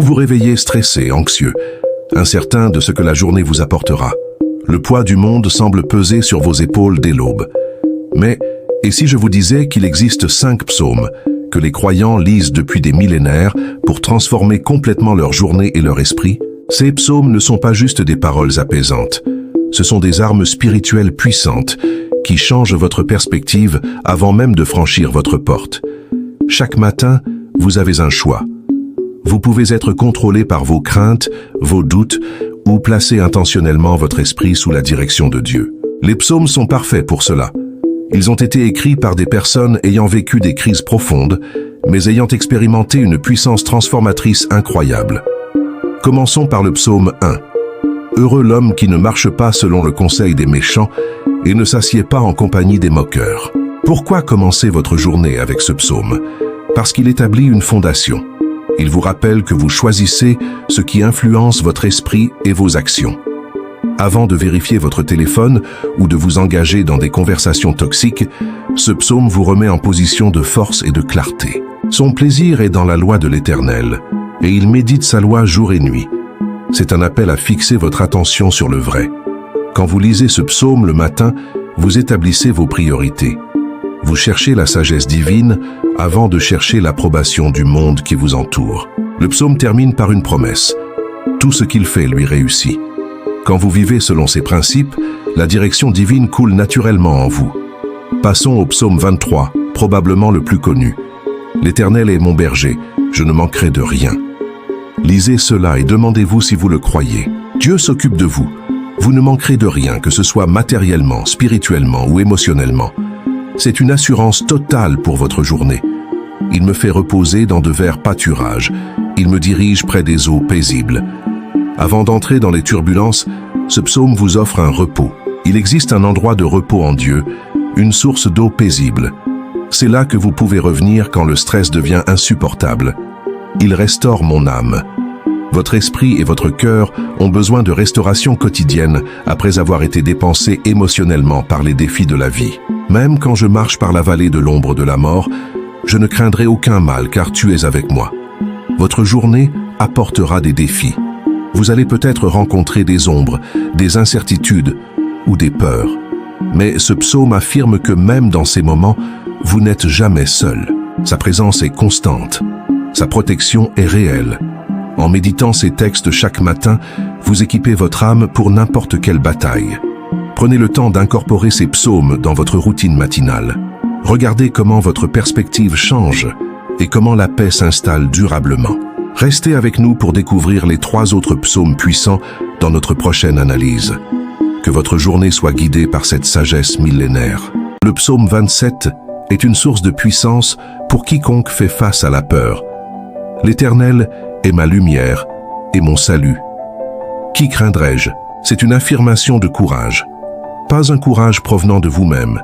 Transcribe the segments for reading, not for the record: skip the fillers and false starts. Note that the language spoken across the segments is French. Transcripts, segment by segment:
Vous vous réveillez stressé, anxieux, incertain de ce que la journée vous apportera. Le poids du monde semble peser sur vos épaules dès l'aube. Mais, et si je vous disais qu'il existe 5 psaumes que les croyants lisent depuis des millénaires pour transformer complètement leur journée et leur esprit? Ces psaumes ne sont pas juste des paroles apaisantes. Ce sont des armes spirituelles puissantes qui changent votre perspective avant même de franchir votre porte. Chaque matin, vous avez un choix. Vous pouvez être contrôlé par vos craintes, vos doutes, ou placer intentionnellement votre esprit sous la direction de Dieu. Les psaumes sont parfaits pour cela. Ils ont été écrits par des personnes ayant vécu des crises profondes, mais ayant expérimenté une puissance transformatrice incroyable. Commençons par le psaume 1. Heureux l'homme qui ne marche pas selon le conseil des méchants et ne s'assied pas en compagnie des moqueurs. Pourquoi commencer votre journée avec ce psaume? Parce qu'il établit une fondation. Il vous rappelle que vous choisissez ce qui influence votre esprit et vos actions. Avant de vérifier votre téléphone ou de vous engager dans des conversations toxiques, ce psaume vous remet en position de force et de clarté. Son plaisir est dans la loi de l'Éternel, et il médite sa loi jour et nuit. C'est un appel à fixer votre attention sur le vrai. Quand vous lisez ce psaume le matin, vous établissez vos priorités. Vous cherchez la sagesse divine avant de chercher l'approbation du monde qui vous entoure. Le psaume termine par une promesse. Tout ce qu'il fait lui réussit. Quand vous vivez selon ces principes, la direction divine coule naturellement en vous. Passons au psaume 23, probablement le plus connu. L'Éternel est mon berger, je ne manquerai de rien. Lisez cela et demandez-vous si vous le croyez. Dieu s'occupe de vous. Vous ne manquerez de rien, que ce soit matériellement, spirituellement ou émotionnellement. C'est une assurance totale pour votre journée. Il me fait reposer dans de verts pâturages. Il me dirige près des eaux paisibles. Avant d'entrer dans les turbulences, ce psaume vous offre un repos. Il existe un endroit de repos en Dieu, une source d'eau paisible. C'est là que vous pouvez revenir quand le stress devient insupportable. Il restaure mon âme. Votre esprit et votre cœur ont besoin de restauration quotidienne après avoir été dépensés émotionnellement par les défis de la vie. Même quand je marche par la vallée de l'ombre de la mort, je ne craindrai aucun mal car tu es avec moi. Votre journée apportera des défis. Vous allez peut-être rencontrer des ombres, des incertitudes ou des peurs. Mais ce psaume affirme que même dans ces moments, vous n'êtes jamais seul. Sa présence est constante. Sa protection est réelle. En méditant ces textes chaque matin, vous équipez votre âme pour n'importe quelle bataille. Prenez le temps d'incorporer ces psaumes dans votre routine matinale. Regardez comment votre perspective change et comment la paix s'installe durablement. Restez avec nous pour découvrir les 3 autres psaumes puissants dans notre prochaine analyse. Que votre journée soit guidée par cette sagesse millénaire. Le psaume 27 est une source de puissance pour quiconque fait face à la peur. L'Éternel est ma lumière et mon salut. Qui craindrai-je? C'est une affirmation de courage. Pas un courage provenant de vous-même,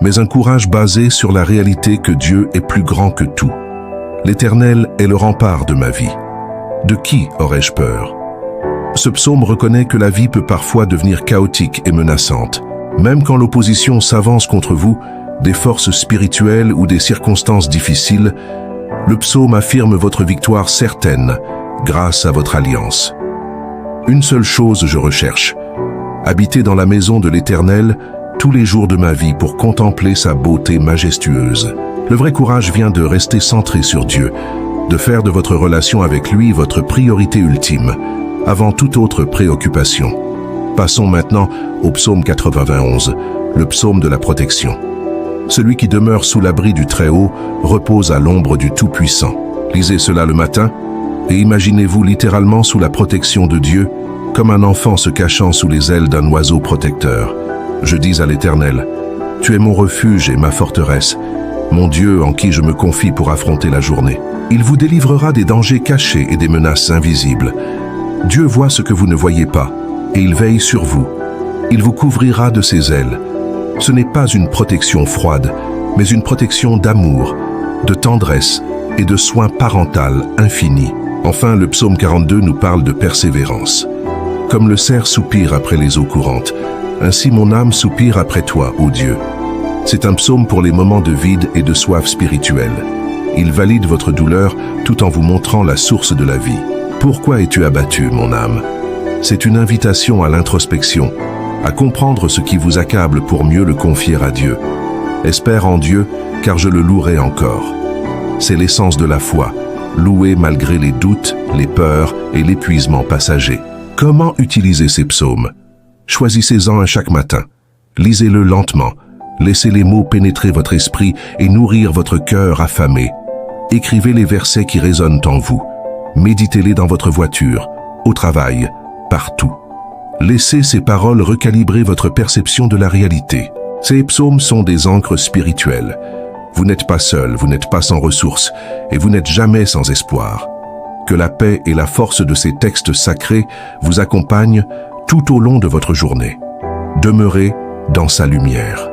mais un courage basé sur la réalité que Dieu est plus grand que tout. L'Éternel est le rempart de ma vie. De qui aurais-je peur? Ce psaume reconnaît que la vie peut parfois devenir chaotique et menaçante. Même quand l'opposition s'avance contre vous, des forces spirituelles ou des circonstances difficiles, le psaume affirme votre victoire certaine grâce à votre alliance. Une seule chose je recherche, habiter dans la maison de l'Éternel tous les jours de ma vie pour contempler sa beauté majestueuse. Le vrai courage vient de rester centré sur Dieu, de faire de votre relation avec lui votre priorité ultime, avant toute autre préoccupation. Passons maintenant au psaume 91, le psaume de la protection. Celui qui demeure sous l'abri du Très-Haut repose à l'ombre du Tout-Puissant. Lisez cela le matin et imaginez-vous littéralement sous la protection de Dieu, comme un enfant se cachant sous les ailes d'un oiseau protecteur. Je dis à l'Éternel, « Tu es mon refuge et ma forteresse, mon Dieu en qui je me confie pour affronter la journée. Il vous délivrera des dangers cachés et des menaces invisibles. Dieu voit ce que vous ne voyez pas, et il veille sur vous. Il vous couvrira de ses ailes. Ce n'est pas une protection froide, mais une protection d'amour, de tendresse et de soins parental infinis. » Enfin, le psaume 42 nous parle de persévérance. « Comme le cerf soupire après les eaux courantes, ainsi mon âme soupire après toi, ô Dieu. » C'est un psaume pour les moments de vide et de soif spirituelle. Il valide votre douleur tout en vous montrant la source de la vie. Pourquoi es-tu abattu, mon âme? C'est une invitation à l'introspection, à comprendre ce qui vous accable pour mieux le confier à Dieu. Espère en Dieu, car je le louerai encore. C'est l'essence de la foi, louer malgré les doutes, les peurs et l'épuisement passager. Comment utiliser ces psaumes? Choisissez-en un chaque matin. Lisez-le lentement. Laissez les mots pénétrer votre esprit et nourrir votre cœur affamé. Écrivez les versets qui résonnent en vous. Méditez-les dans votre voiture, au travail, partout. Laissez ces paroles recalibrer votre perception de la réalité. Ces psaumes sont des ancres spirituelles. Vous n'êtes pas seul, vous n'êtes pas sans ressources, et vous n'êtes jamais sans espoir. Que la paix et la force de ces textes sacrés vous accompagnent tout au long de votre journée. Demeurez dans sa lumière.